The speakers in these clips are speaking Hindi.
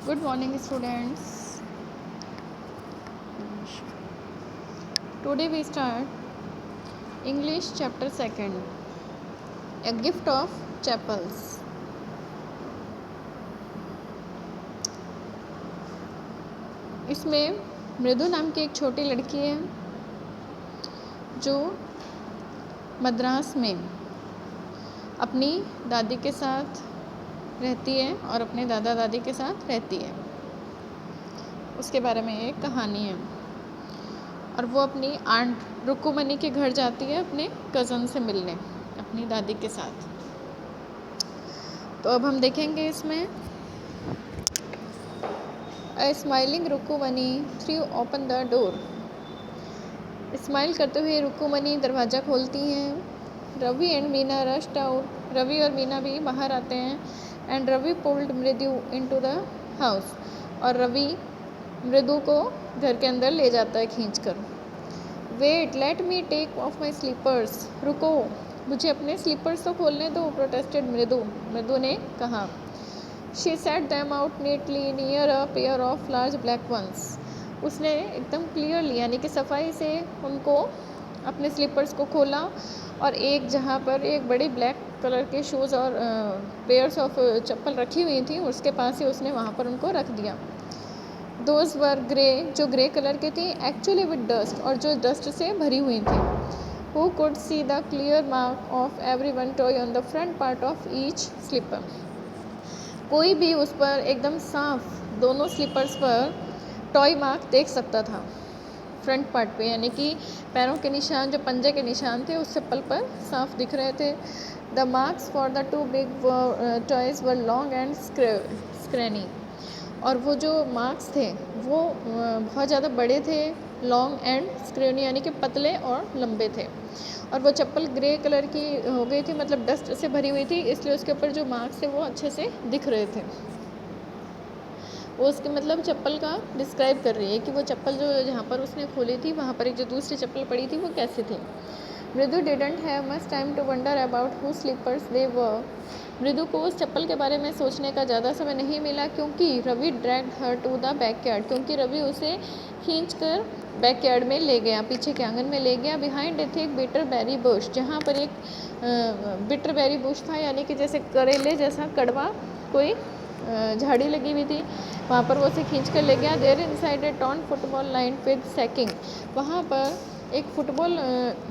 Good morning, students. Today we start English chapter 2nd, A Gift of Chapels. इसमें मृदु नाम की एक छोटी लड़की है जो मद्रास में अपनी दादी के साथ रहती है और अपने दादा दादी के साथ रहती है। उसके बारे में एक कहानी है और वो अपनी आंट रुक्कुमनी के घर जाती है अपने कज़न से मिलने अपनी दादी के साथ। तो अब हम देखेंगे इसमें A smiling Rukkumani threw open the door. Smile करते हुए रुक्कुमनी दरवाज़ा खोलती हैं। Ravi and Meena rushed out. Ravi और मीना भी बाहर आते हैं। And Ravi pulled Mridu into the house. और रवि मृदु को घर के अंदर ले जाता है खींचकर। Wait, let me take off my slippers. रुको, मुझे अपने स्लीपर्स तो खोलने दो, प्रोटेस्टेड मृदु। मृदु ने कहा। She set them out neatly near a pair of large black ones. उसने एकदम क्लियरली यानी कि सफाई से उनको अपने स्लीपर्स को खोला और एक जहाँ पर एक बड़ी ब्लैक कलर के शूज़ और पेयर्स ऑफ चप्पल रखी हुई थी उसके पास ही उसने वहाँ पर उनको रख दिया। दोज वर ग्रे, जो ग्रे कलर के थी, एक्चुअली विद डस्ट, और जो डस्ट से भरी हुई थी। Who could see the clear mark of every one toy on the front part of each slipper? कोई भी उस पर एकदम साफ दोनों स्लीपर्स पर टॉय मार्क देख सकता था फ्रंट पार्ट पे, यानी कि पैरों के निशान, जो पंजे के निशान थे उस चप्पल पर साफ दिख रहे थे। The marks for the two big toys were long and scrawny, और वो जो मार्क्स थे वो बहुत ज़्यादा बड़े थे, लॉन्ग एंड स्क्रैनी यानी कि पतले और लंबे थे। और वो चप्पल ग्रे कलर की हो गई थी, मतलब डस्ट से भरी हुई थी, इसलिए उसके ऊपर जो मार्क्स थे वो अच्छे से दिख रहे थे। वो उसके मतलब चप्पल का डिस्क्राइब कर रही है कि वो चप्पल जो जहाँ पर उसने खोली थी वहाँ पर एक जो दूसरी चप्पल पड़ी थी वो कैसी थी। Mridu didn't have much time to wonder about who slippers they were. Mridu को उस चप्पल के बारे में सोचने का ज़्यादा समय नहीं मिला क्योंकि Ravi dragged her to the backyard, क्योंकि रवि उसे खींचकर बैकयार्ड में ले गया, पीछे के आंगन में ले गया। बिहाइंड इट एक बिटर बेरी बुश, जहाँ पर एक बिटर बेरी बुश था, यानी कि जैसे करेले जैसा कड़वा कोई झाड़ी लगी हुई थी, वहाँ पर वो उसे खींच कर ले गया। There inside a torn football lined with sacking, वहाँ पर एक फुटबॉल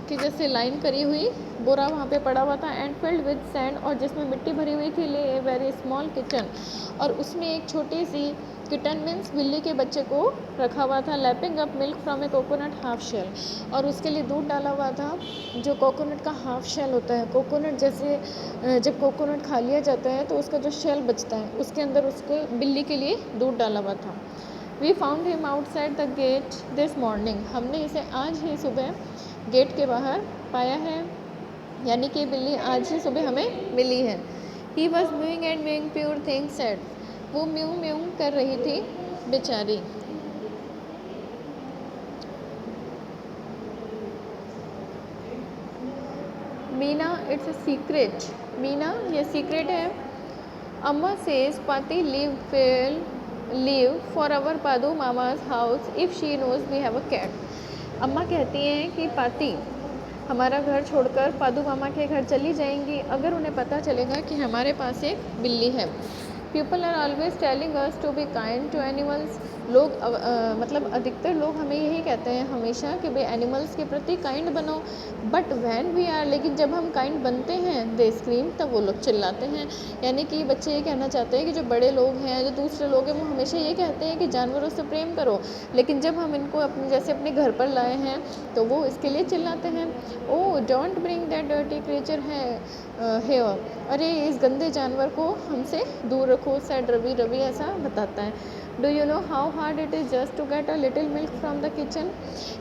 की जैसे लाइन करी हुई बोरा वहाँ पे पड़ा हुआ था। एंड फिल्ड विद सैंड, और जिसमें मिट्टी भरी हुई थी। ले ए वेरी स्मॉल किचन, और उसमें एक छोटी सी किटन मीन्स बिल्ली के बच्चे को रखा हुआ था। Lapping up milk from a coconut half shell, और उसके लिए दूध डाला हुआ था जो कोकोनट का हाफ शेल होता है। कोकोनट जैसे जब कोकोनट खा लिया जाता है तो उसका जो शेल बचता है उसके अंदर उसको बिल्ली के लिए दूध डाला हुआ था। We found him outside the gate this morning, हमने इसे आज ही सुबह गेट के बाहर पाया है, यानी कि बिल्ली आज ही सुबह हमें मिली है। He was mewing and mewing poor things said, वो म्यू म्यू कर रही थी बेचारी। Meena, it's a secret. Meena, ये सीक्रेट है। Amma says Paati leave for our Paadu Mama's house if she knows we have a cat. Amma कहती हैं कि पाती हमारा घर छोड़कर पादू मामा के घर चली जाएंगी अगर उन्हें पता चलेगा कि हमारे पास एक बिल्ली है। People are always telling us to be kind to animals, लोग मतलब अधिकतर लोग हमें यही कहते हैं हमेशा कि भाई एनिमल्स के प्रति काइंड बनो। बट वैन वी आर, लेकिन जब हम काइंड बनते हैं, दे स्क्रीम, तब वो लोग चिल्लाते हैं। यानी कि बच्चे ये कहना चाहते हैं कि जो बड़े लोग हैं, जो दूसरे लोग हैं, वो हमेशा ये कहते हैं कि जानवरों से प्रेम करो, लेकिन जब हम इनको अपने जैसे अपने घर पर लाए हैं तो वो इसके लिए चिल्लाते हैं। Oh don't bring that dirty creature है हेयर, अरे इस गंदे जानवर को हमसे दूर रखो, सैड रवि। रवि ऐसा बताता है। Do you know how hard it is just to get a little milk from the kitchen,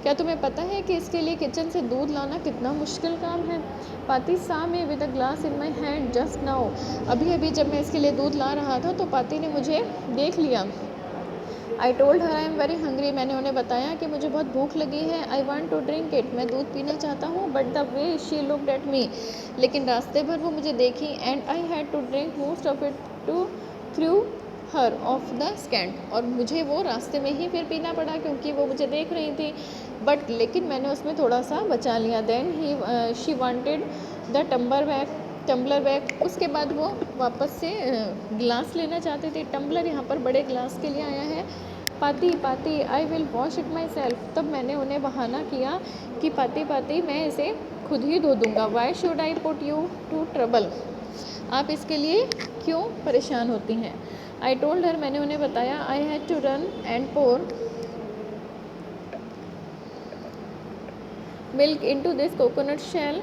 क्या तुम्हें पता है कि इसके लिए किचन से दूध लाना कितना मुश्किल काम है। पाती सा में with a glass in my hand just now, अभी अभी जब मैं इसके लिए दूध ला रहा था तो पाती ने मुझे देख लिया। I told her I am very hungry, मैंने उन्हें बताया कि मुझे बहुत भूख लगी है। I want to drink it, मैं दूध पीना चाहता हूँ। But the way she looked at me, लेकिन रास्ते भर वो मुझे देखी। And I had to drink most of it to throw her off the scent, और मुझे वो रास्ते में ही फिर पीना पड़ा क्योंकि वो मुझे देख रही थी, बट लेकिन मैंने उसमें थोड़ा सा बचा लिया। देन ही she wanted the tumbler back. उसके बाद वो वापस से गिलास लेना चाहते थे। टम्बलर यहाँ पर बड़े गिलास के लिए आया है। पाती पाती I will wash it my self. तब मैंने उन्हें बहाना किया कि पाती पाती मैं इसे खुद ही धो दूँगा। Why should I put you to trouble, आप इसके लिए क्यों परेशान होती हैं। आई टोल्ड हर, मैंने उन्हें बताया, I had to run and pour milk into this coconut shell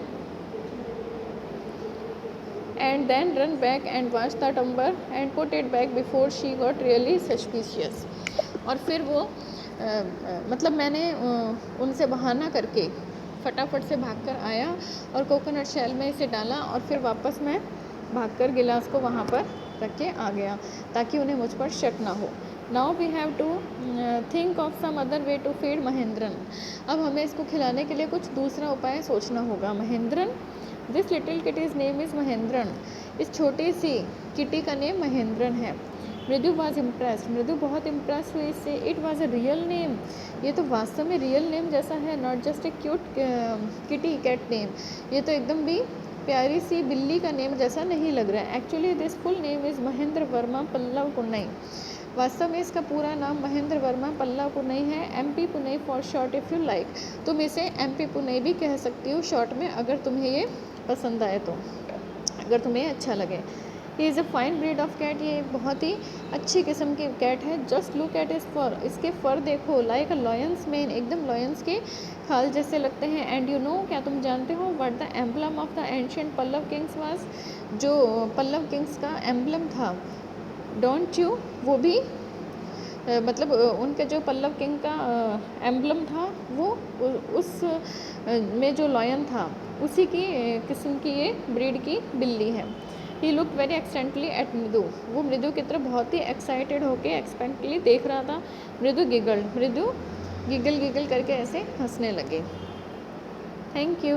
and then run back and wash the tumbler and put it back before she got really suspicious। और फिर वो मतलब मैंने उनसे बहाना करके फटाफट से भागकर आया और कोकोनट शेल में इसे डाला और फिर वापस मैं भागकर गिलास को वहाँ पर रख के आ गया ताकि उन्हें मुझ पर शक ना हो। Now we have to think of some other way to feed Mahendran. अब हमें इसको खिलाने के लिए कुछ दूसरा उपाय सोचना होगा। Mahendran, this little kitty's name is Mahendran. इस छोटी सी किटी का नेम महेंद्रन है। मृदु वॉज इम्प्रेस्ड, मृदु बहुत इम्प्रेस हुई इससे। It was a real name, ये तो वास्तव में रियल नेम जैसा है। Not just a cute kitty cat name, ये तो एकदम भी प्यारी सी बिल्ली का नेम जैसा नहीं लग रहा है। Actually this full name is Mahendra Verma Pallav Punai. वास्तव में इसका पूरा नाम महेंद्र वर्मा पल्लव पुनई है। MP Punai for short if you like. तुम इसे MP पुनई भी कह सकती हो शॉर्ट में, अगर तुम्हें ये पसंद आए तो, अगर तुम्हें अच्छा लगे। ये is a fine breed of cat, ये बहुत ही अच्छी किस्म की कैट है। जस्ट लुक एट इस फर, इसके फर देखो। लाइक अ लॉयंस मेन, एकदम लॉयंस के खाल जैसे लगते हैं। एंड यू नो, क्या तुम जानते हो, what the emblem of the ancient Pallava kings was, जो पल्लव किंग्स का एम्बलम था। डोंट यू, वो भी मतलब उनके जो पल्लव किंग का एम्बलम था वो उस में जो लॉयन था उसी की किस्म की ये ब्रीड की बिल्ली है। ही लुक वेरी एक्साइटेडली एट मृदु, वो मृदु की तरफ बहुत ही एक्साइटेड होके एक्सपेक्टली देख रहा था। मृदु गिगल करके ऐसे हंसने लगे। Thank you.